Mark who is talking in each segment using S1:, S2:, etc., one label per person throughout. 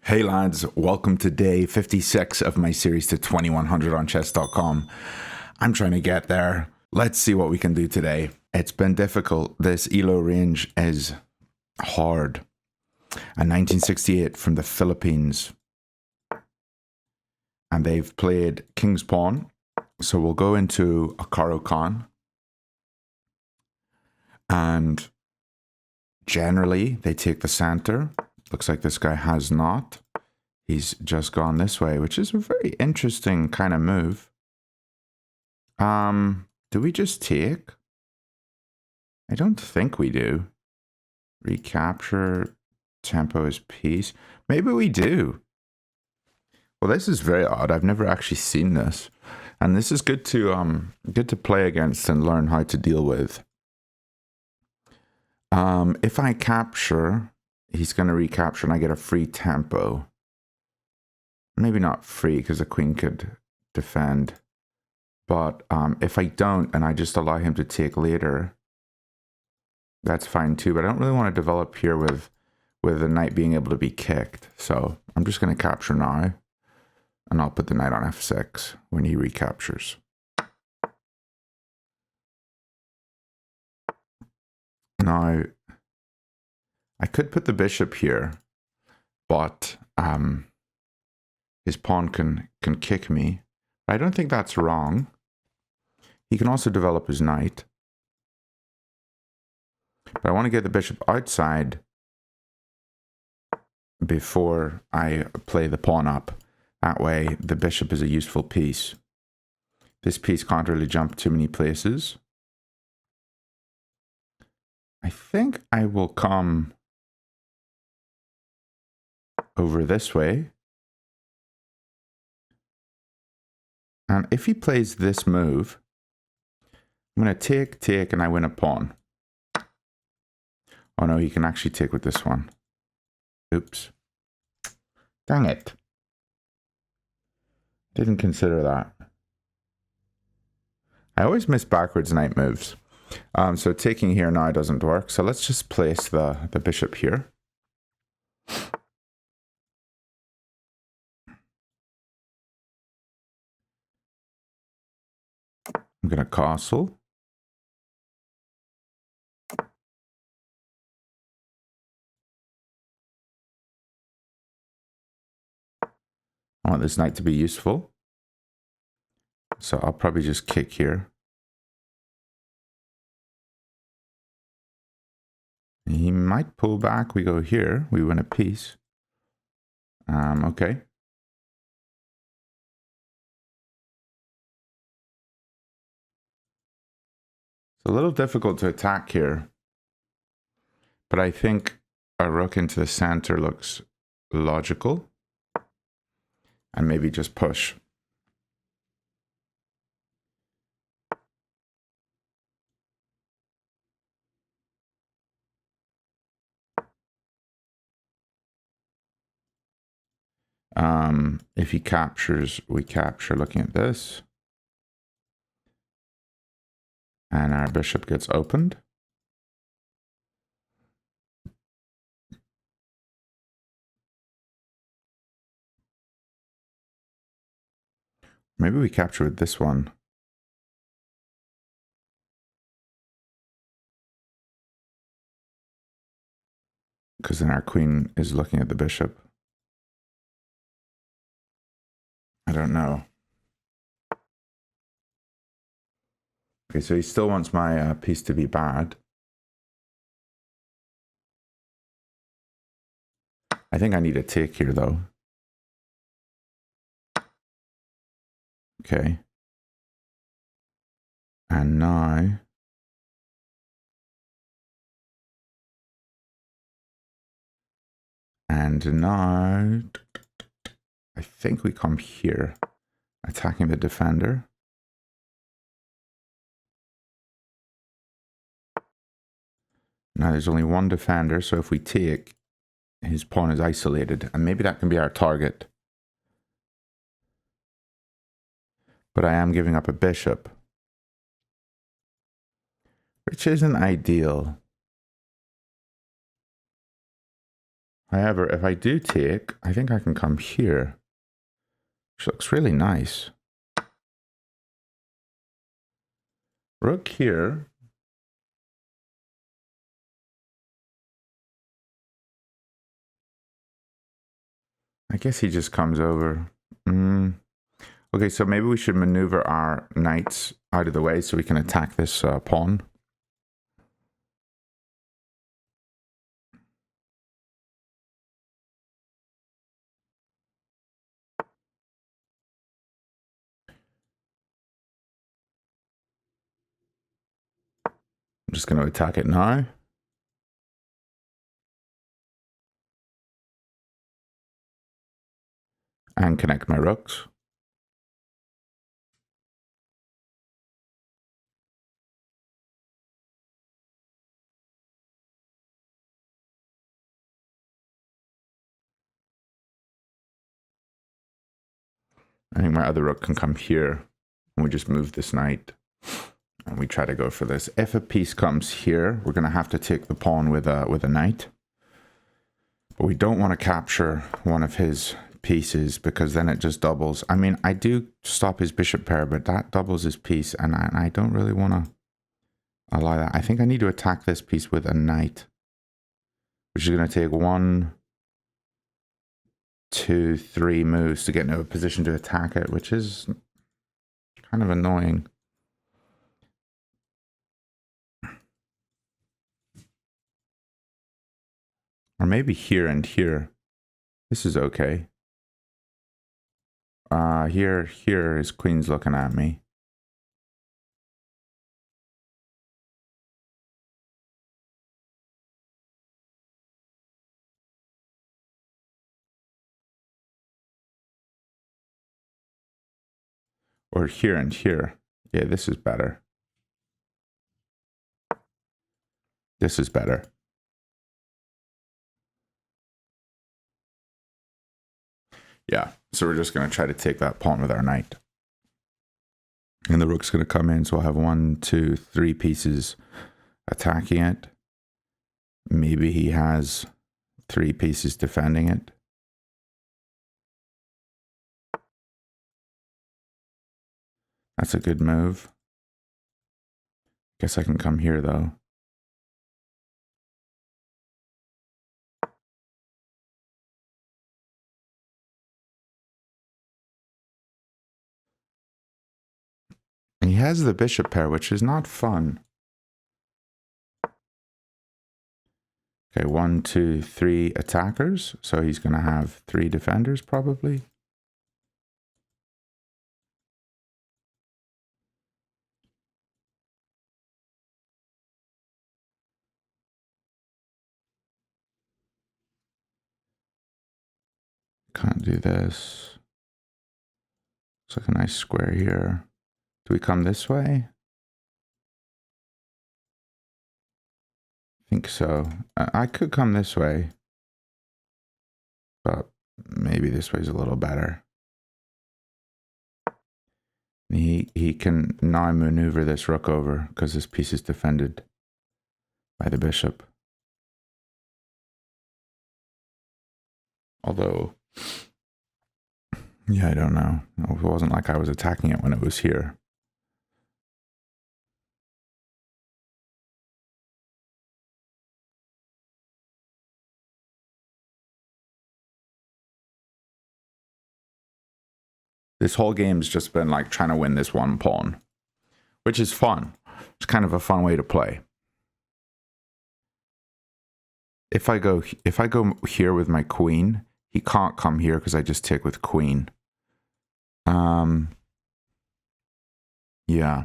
S1: Hey lads, welcome to day 56 of my series to 2100 on chess.com. I'm trying to get there. Let's see what we can do today. It's been difficult. This ELO range is hard. A 1968 from the Philippines. And they've played King's Pawn. So we'll go into a Caro Kann. And generally, they take the center. Looks like this guy has not. He's just gone this way, which is a very interesting kind of move. Do we just take? I don't think we do. Recapture, tempo is piece. Maybe we do. Well, this is very odd. I've never actually seen this. And this is good to play against and learn how to deal with. If I capture, he's going to recapture and I get a free tempo. Maybe not free because the queen could defend. But if I don't and I just allow him to take later, that's fine too. But I don't really want to develop here with the knight being able to be kicked. So I'm just going to capture now. And I'll put the knight on f6 when he recaptures. Now, I could put the bishop here, but his pawn can kick me. But I don't think that's wrong. He can also develop his knight. But I want to get the bishop outside before I play the pawn up. That way, the bishop is a useful piece. This piece can't really jump too many places. I think I will come over this way. And if he plays this move, I'm going to take, and I win a pawn. Oh no, he can actually take with this one. Oops. Dang it. Didn't consider that. I always miss backwards knight moves. So taking here now doesn't work. So let's just place the bishop here. I'm going to castle. I want this knight to be useful. So I'll probably just kick here. He might pull back. We go here. We win a piece. Okay. It's a little difficult to attack here. But I think a rook into the center looks logical. And maybe just push. If he captures, we capture looking at this. And our bishop gets opened. Maybe we capture with this one. Because then our queen is looking at the bishop. I don't know. Okay, so he still wants my piece to be bad. I think I need a take here, though. Okay. And now... And now... I think we come here, attacking the defender. Now there's only one defender, so if we take, his pawn is isolated, and maybe that can be our target. But I am giving up a bishop, which isn't ideal. However, if I do take, I think I can come here. Which looks really nice. Rook here. I guess he just comes over. Okay, so maybe we should maneuver our knights out of the way so we can attack this pawn. I'm just going to attack it now. And connect my rooks. I think my other rook can come here. And we just move this knight. And we try to go for this. If a piece comes here, we're going to have to take the pawn with a knight. But we don't want to capture one of his pieces because then it just doubles. I mean, I do stop his bishop pair, but that doubles his piece. And I don't really want to allow that. I think I need to attack this piece with a knight. Which is going to take 1, 2, 3 moves to get into a position to attack it, which is kind of annoying. Or maybe here and here. This is okay. Here his queen's looking at me. Or here and here. Yeah, this is better. This is better. Yeah, so we're just going to try to take that pawn with our knight. And the rook's going to come in, so we'll have 1, 2, 3 pieces attacking it. Maybe he has 3 pieces defending it. That's a good move. Guess I can come here, though. He has the bishop pair, which is not fun. Okay, 1, 2, 3 attackers. So he's going to have 3 defenders, probably. Can't do this. Looks like a nice square here. Do we come this way? I think so. I could come this way. But maybe this way's a little better. He can now maneuver this rook over because this piece is defended by the bishop. Although, yeah, I don't know. It wasn't like I was attacking it when it was here. This whole game's just been like trying to win this one pawn, which is fun. It's kind of a fun way to play. If I go here with my queen, he can't come here because I just take with queen. Yeah.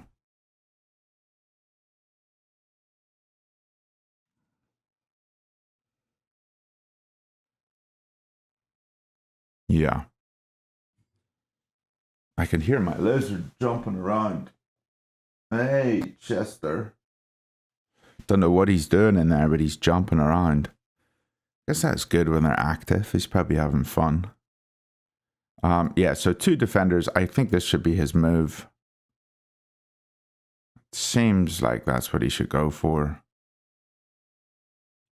S1: Yeah. I can hear my lizard jumping around. Hey, Chester. Don't know what he's doing in there, but he's jumping around. Guess that's good when they're active. He's probably having fun. Yeah, so 2 defenders. I think this should be his move. Seems like that's what he should go for.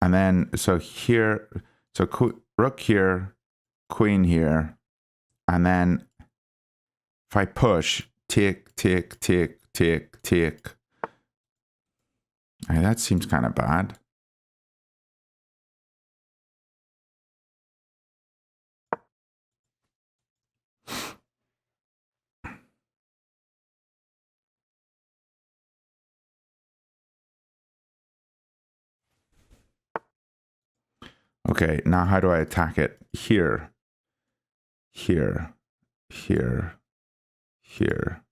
S1: And then, so here, so rook here, queen here, and then if I push, tick, tick, tick, tick, tick. Hey, that seems kind of bad. Okay, now how do I attack it? Here, here, here, here.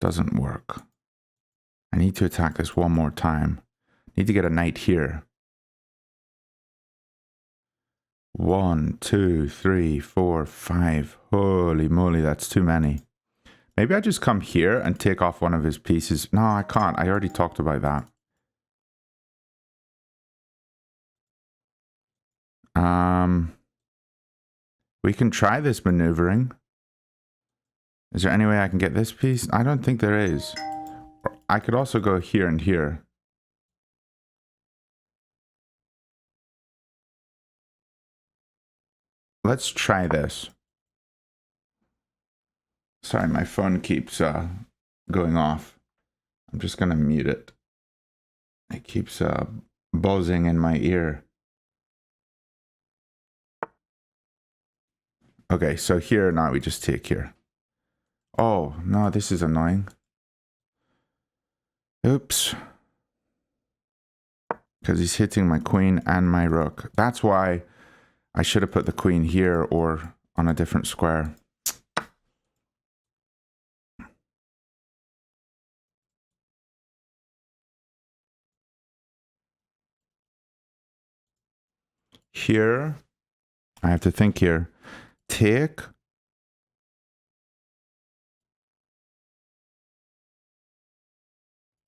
S1: Doesn't work. I need to attack this one more time. Need to get a knight here. 1, 2, 3, 4, 5. Holy moly, that's too many. Maybe I just come here and take off one of his pieces. No, I can't. I already talked about that. We can try this maneuvering. Is there any way I can get this piece? I don't think there is. I could also go here and here. Let's try this. Sorry, my phone keeps going off. I'm just going to mute it. It keeps buzzing in my ear. Okay, so here now we just take here. Oh, no, this is annoying. Oops. Because he's hitting my queen and my rook. That's why I should have put the queen here or on a different square. Here, I have to think here. Take.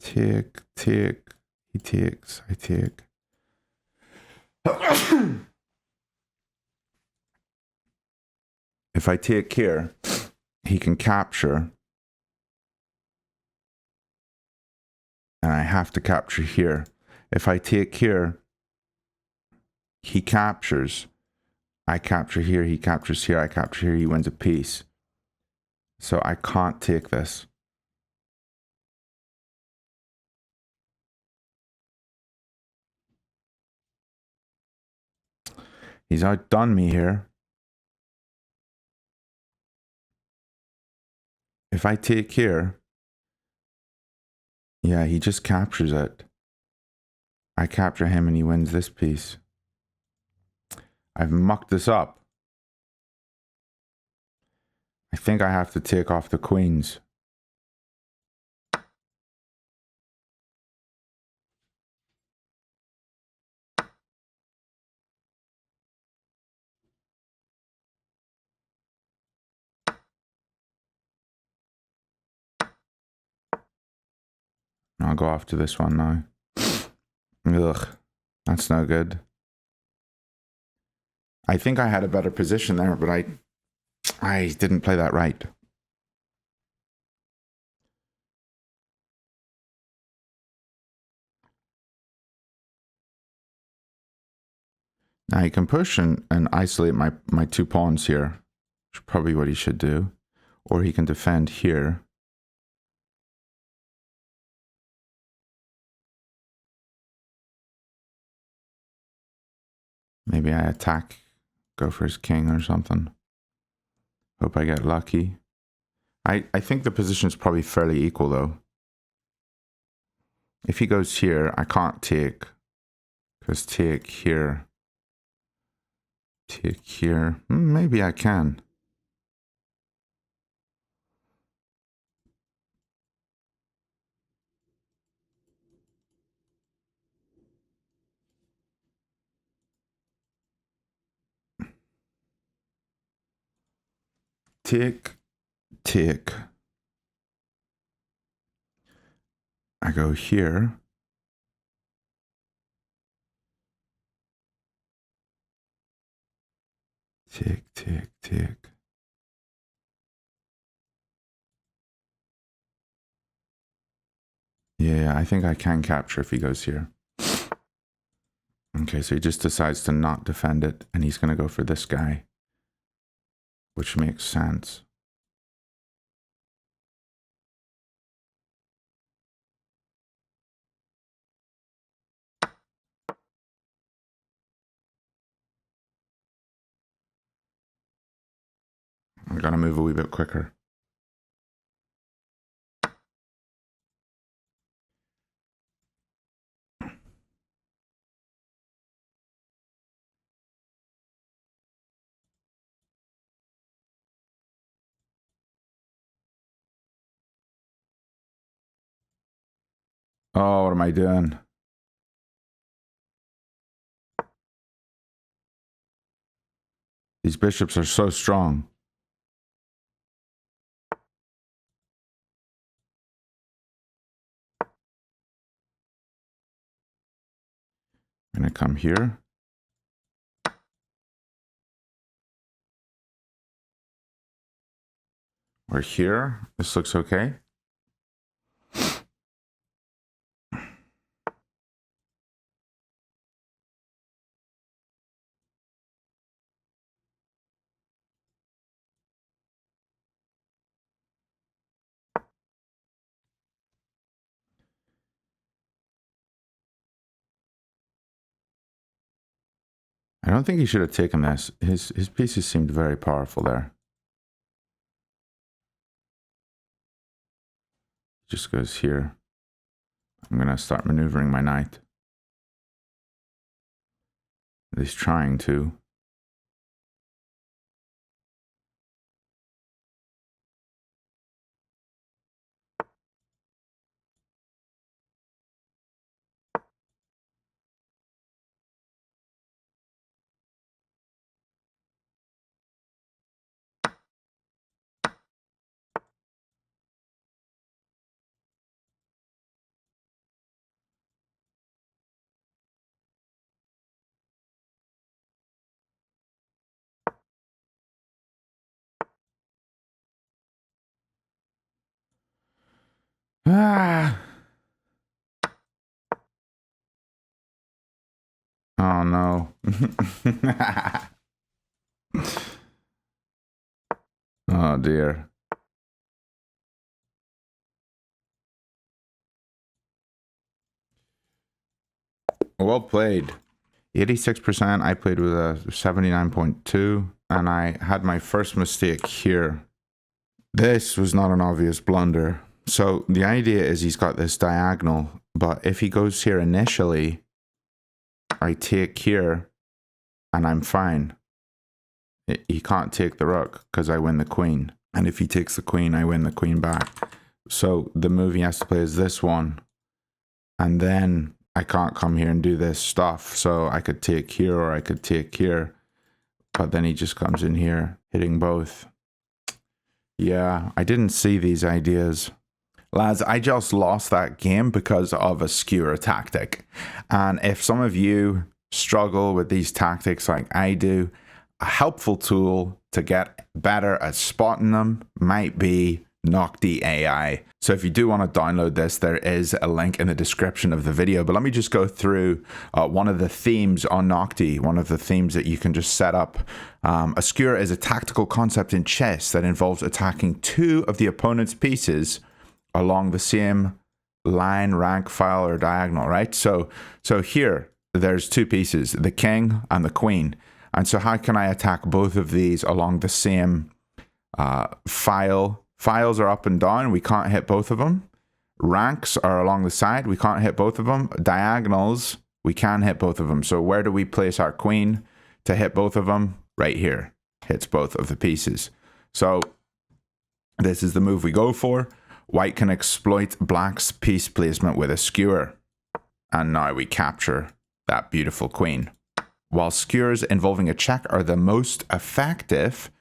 S1: Take, take. He takes, I take. If I take here, he can capture. And I have to capture here. If I take here, he captures. I capture here, he captures here, I capture here, he wins a piece. So I can't take this. He's outdone me here. If I take here, yeah, he just captures it. I capture him and he wins this piece. I've mucked this up. I think I have to take off the queens. I'll go off to this one now. Ugh, that's no good. I think I had a better position there, but I didn't play that right. Now he can push and isolate my 2 pawns here, which is probably what he should do. Or he can defend here. Maybe I attack, go for his king or something. Hope I get lucky. I think the position is probably fairly equal though. If he goes here, I can't take. Because take here. Take here. Maybe I can. Take, take. I go here. Take, take, take. Yeah, I think I can capture if he goes here. Okay, so he just decides to not defend it, and he's going to go for this guy, which makes sense. I got to move a wee bit quicker. Oh, what am I doing? These bishops are so strong. I'm going to come here. We're here. This looks okay. I don't think he should have taken this. His pieces seemed very powerful there. Just goes here. I'm going to start maneuvering my knight. He's trying to. Ah! Oh no. Oh dear. Well played. 86%, I played with a 79.2, and I had my first mistake here. This was not an obvious blunder. So the idea is he's got this diagonal, but if he goes here initially, I take here, and I'm fine. He can't take the rook, because I win the queen. And if he takes the queen, I win the queen back. So the move he has to play is this one. And then I can't come here and do this stuff. So I could take here or I could take here. But then he just comes in here, hitting both. Yeah, I didn't see these ideas. Lads, I just lost that game because of a skewer tactic. And if some of you struggle with these tactics like I do, a helpful tool to get better at spotting them might be Noctie.ai. So if you do want to download this, there is a link in the description of the video. But let me just go through one of the themes on Noctie, one of the themes that you can just set up. A skewer is a tactical concept in chess that involves attacking two of the opponent's pieces along the same line, rank, file, or diagonal, right? So here, there's two pieces, the king and the queen. And so how can I attack both of these along the same file? Files are up and down. We can't hit both of them. Ranks are along the side. We can't hit both of them. Diagonals, we can hit both of them. So where do we place our queen to hit both of them? Right here. Hits both of the pieces. So this is the move we go for. White can exploit black's piece placement with a skewer. And now we capture that beautiful queen. While skewers involving a check are the most effective,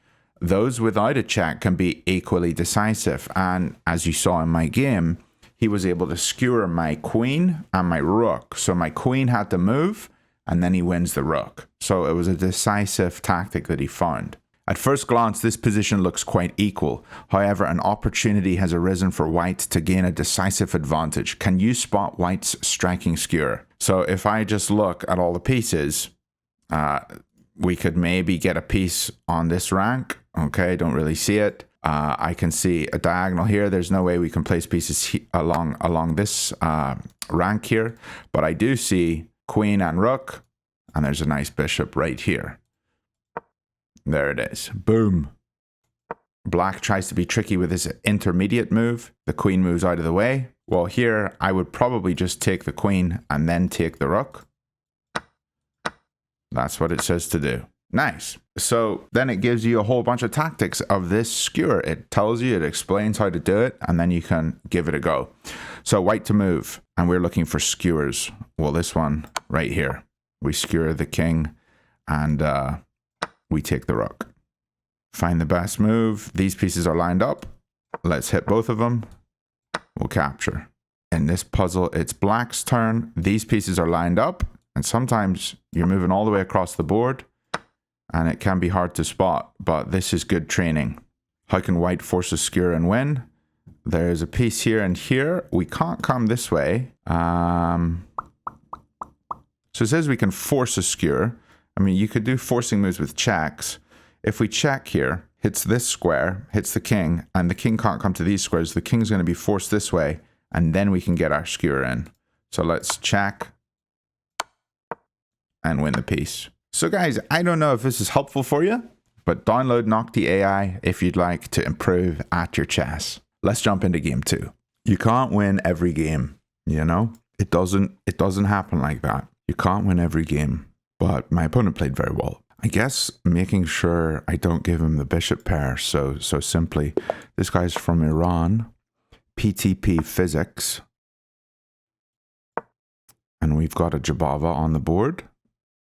S1: those without a check can be equally decisive. And as you saw in my game, he was able to skewer my queen and my rook. So my queen had to move, and then he wins the rook. So it was a decisive tactic that he found. At first glance, this position looks quite equal. However, an opportunity has arisen for white to gain a decisive advantage. Can you spot white's striking skewer? So if I just look at all the pieces, we could maybe get a piece on this rank. Okay, don't really see it. I can see a diagonal here. There's no way we can place pieces along this rank here. But I do see queen and rook, and there's a nice bishop right here. There it is. Boom. Black tries to be tricky with his intermediate move. The queen moves out of the way. Well, here, I would probably just take the queen and then take the rook. That's what it says to do. Nice. So then it gives you a whole bunch of tactics of this skewer. It tells you, it explains how to do it, and then you can give it a go. So white to move, and we're looking for skewers. Well, this one right here. We skewer the king, and we take the rook. Find the best move. These pieces are lined up. Let's hit both of them. We'll capture. In this puzzle, it's black's turn. These pieces are lined up, and sometimes you're moving all the way across the board, and it can be hard to spot, but this is good training. How can white force a skewer and win? There's a piece here and here. We can't come this way. So it says we can force a skewer. I mean, you could do forcing moves with checks. If we check here, hits this square, hits the king, and the king can't come to these squares, the king's going to be forced this way, and then we can get our skewer in. So let's check and win the piece. So guys, I don't know if this is helpful for you, but download Noctie.ai if you'd like to improve at your chess. Let's jump into game 2. You can't win every game, you know? It doesn't happen like that. You can't win every game, but my opponent played very well. I guess making sure I don't give him the bishop pair so simply. This guy's from Iran, PTP physics. And we've got a Jobava on the board,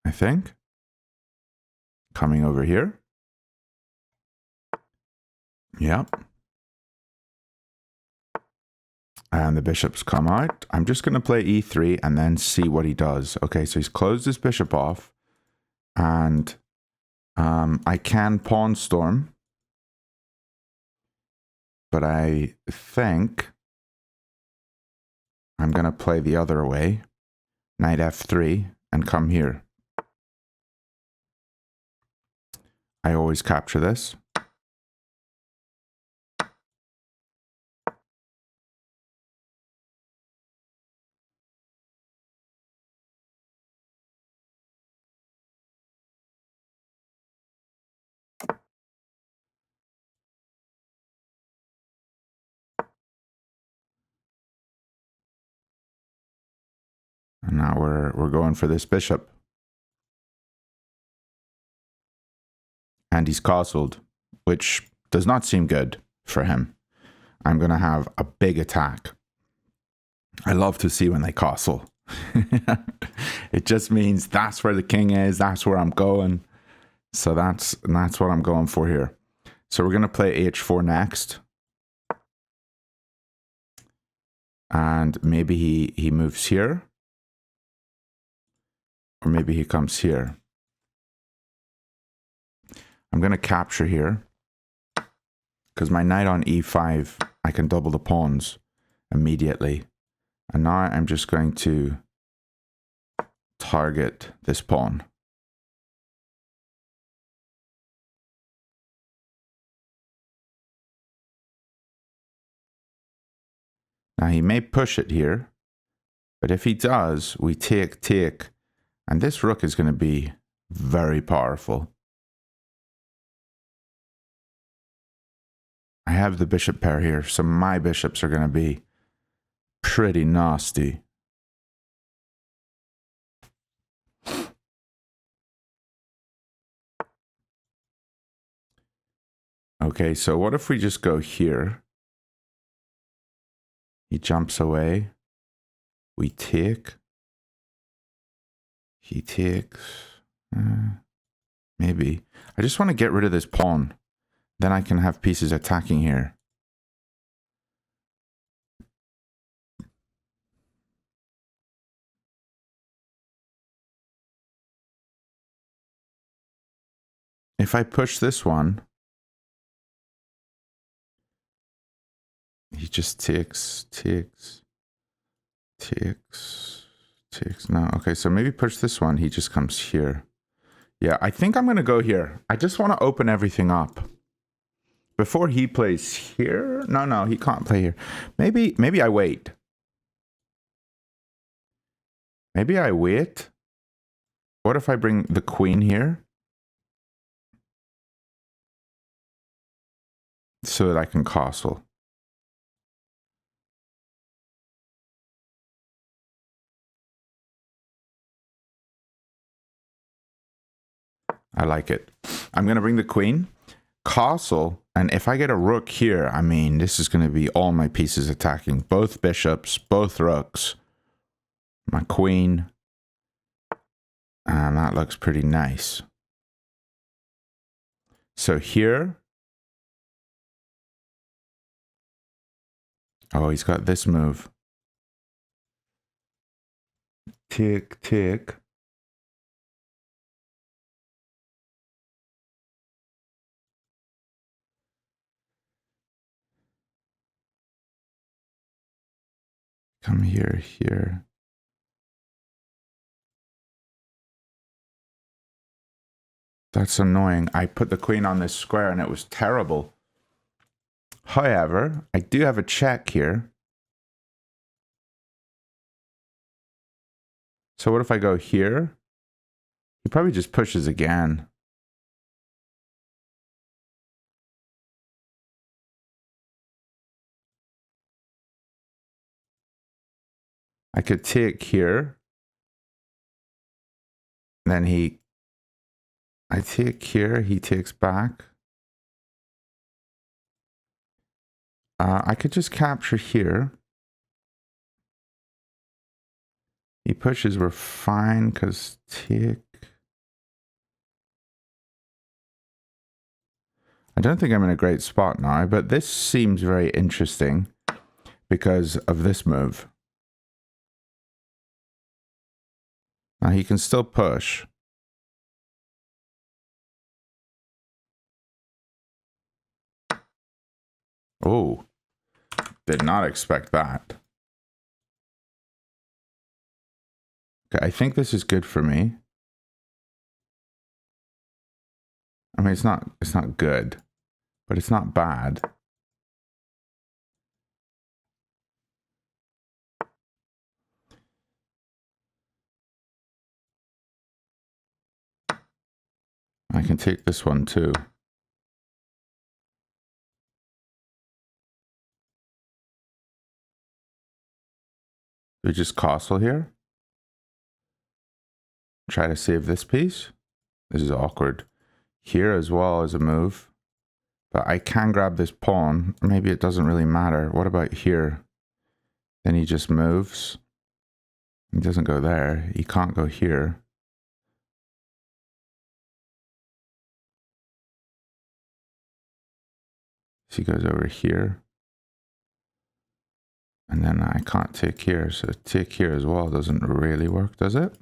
S1: I think. Coming over here. Yep. And the bishop's come out. I'm just going to play e3 and then see what he does. Okay, so he's closed his bishop off. And I can pawn storm. But I think I'm going to play the other way. Knight f3 and come here. I always capture this. And now we're going for this bishop. And he's castled, which does not seem good for him. I'm going to have a big attack. I love to see when they castle. It just means that's where the king is. That's where I'm going. So that's what I'm going for here. So we're going to play h4 next. And maybe he moves here. Or maybe he comes here. I'm going to capture here. Because my knight on e5, I can double the pawns immediately. And now I'm just going to target this pawn. Now he may push it here, but if he does, we take, and this rook is going to be very powerful. I have the bishop pair here, so my bishops are going to be pretty nasty. Okay, so what if we just go here? He jumps away. We take. He takes. Maybe. I just want to get rid of this pawn. Then I can have pieces attacking here. If I push this one, he just takes. No, okay, so maybe push this one. He just comes here. Yeah, I think I'm going to go here. I just want to open everything up. Before he plays here? No, he can't play here. Maybe I wait. Maybe I wait. What if I bring the queen here? So that I can castle. I like it. I'm going to bring the queen, castle, and if I get a rook here, I mean, this is going to be all my pieces attacking. Both bishops, both rooks, my queen, and that looks pretty nice. So here, oh, he's got this move. Tick, tick. Come here, here. That's annoying. I put the queen on this square and it was terrible. However, I do have a check here. So what if I go here? He probably just pushes again. I could take here. Then I take here, he takes back. I could just capture here. He pushes, we're fine, because take. I don't think I'm in a great spot now, but this seems very interesting because of this move. Now he can still push. Oh, did not expect that. Okay, I think this is good for me. I mean, it's not good, but it's not bad. I can take this one too. We just castle here. Try to save this piece. This is awkward. Here as well as a move. But I can grab this pawn. Maybe it doesn't really matter. What about here? Then he just moves. He doesn't go there. He can't go here. So he goes over here. And then I can't take here. So take here as well doesn't really work, does it?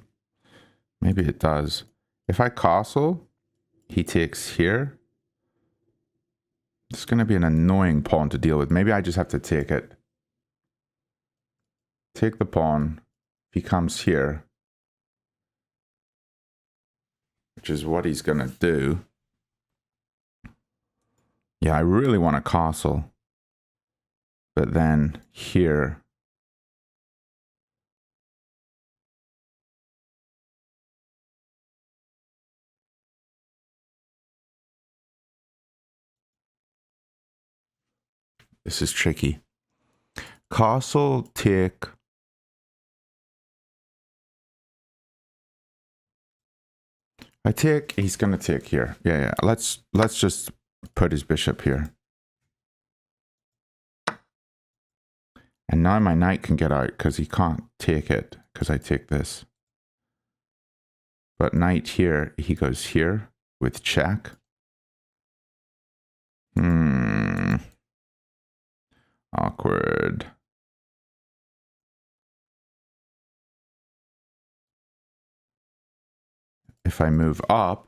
S1: Maybe it does. If I castle, he takes here. It's going to be an annoying pawn to deal with. Maybe I just have to take it. Take the pawn. He comes here, which is what he's going to do. Yeah, I really want a castle. But then here. This is tricky. Castle, take. I take, he's going to take here. Yeah. Let's just put his bishop here. And now my knight can get out because he can't take it because I take this. But knight here, he goes here with check. Awkward. If I move up,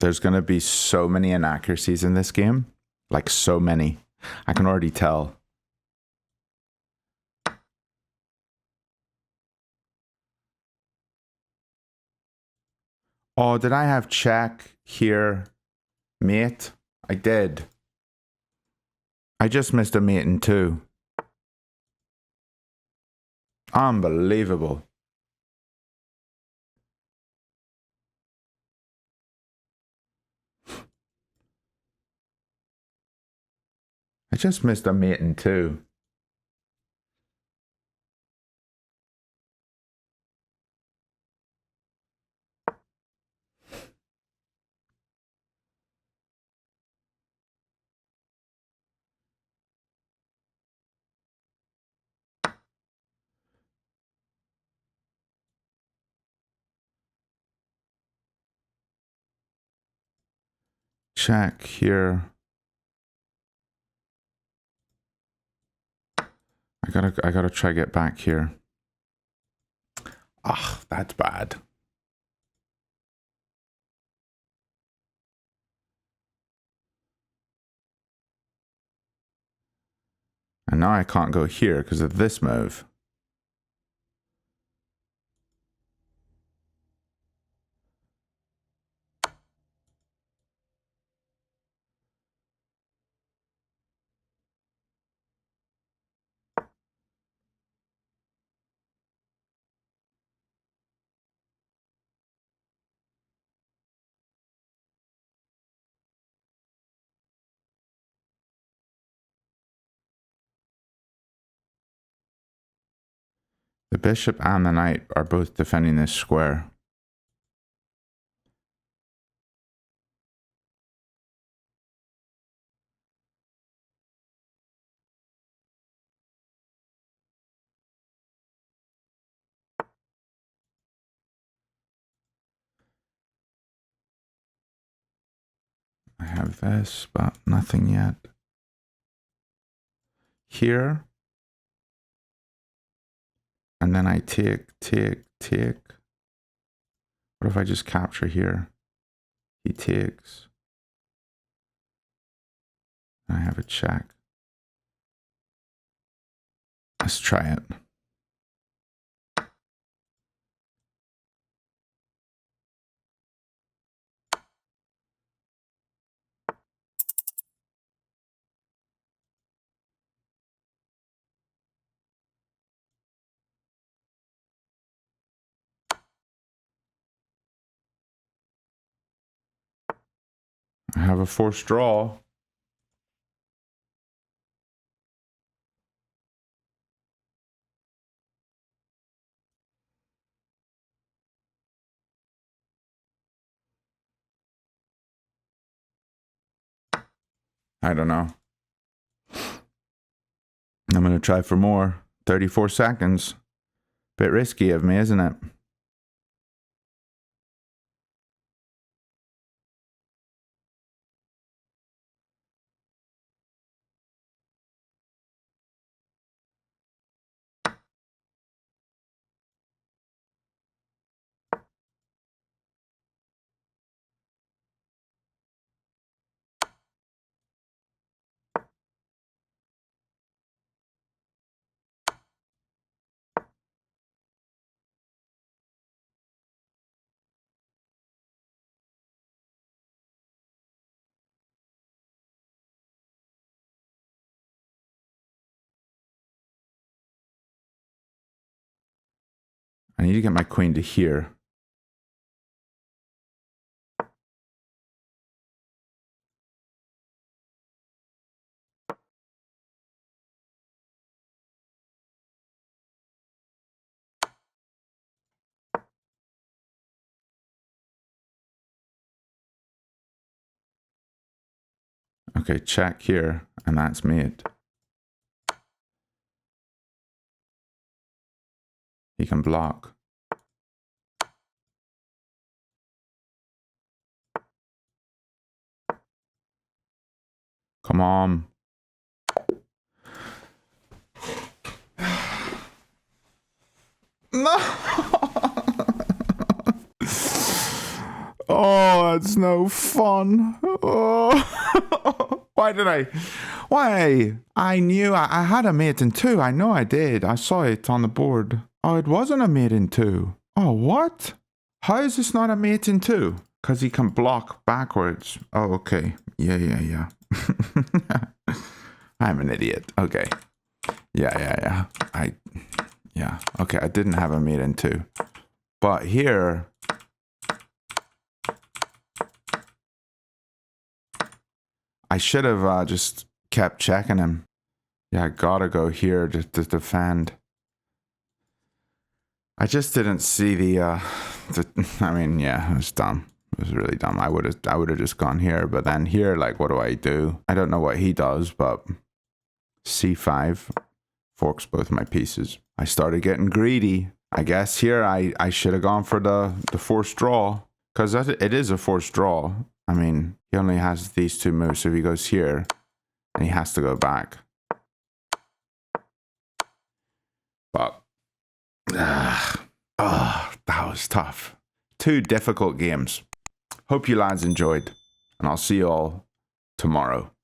S1: There's going to be so many inaccuracies in this game. Like, so many. I can already tell. Oh, did I have check here, mate? I did. I just missed a mate in 2. Unbelievable. I just missed a mate in 2. Check here. I gotta try get back here. Ah, that's bad. And now I can't go here because of this move. The bishop and the knight are both defending this square. I have this, but nothing yet. Here. And then I take. What if I just capture here? He takes. I have a check. Let's try it. I have a forced draw. I don't know. I'm going to try for more. 34 seconds. Bit risky of me, isn't it? I need to get my queen to here. Okay, check here, and that's mate. He can block. Come on. No! Oh, it's no fun. Oh. Why? I knew I had a mate in 2. I know I did. I saw it on the board. Oh, it wasn't a mate in 2. Oh, what? How is this not a mate in 2? Because he can block backwards. Oh, okay. Yeah. I'm an idiot. Okay. Yeah. Okay, I didn't have a mate in 2. But here... I should have just kept checking him. Yeah, I gotta go here to defend. I just didn't see the I mean, yeah, it was dumb. It was really dumb. I would have just gone here, but then here, like, what do? I don't know what he does, but C5 forks both my pieces. I started getting greedy. I guess here I should have gone for the forced draw, because it is a forced draw. I mean, he only has these 2 moves, so if he goes here, and he has to go back. But, that was tough. 2 difficult games. Hope you lads enjoyed, and I'll see you all tomorrow.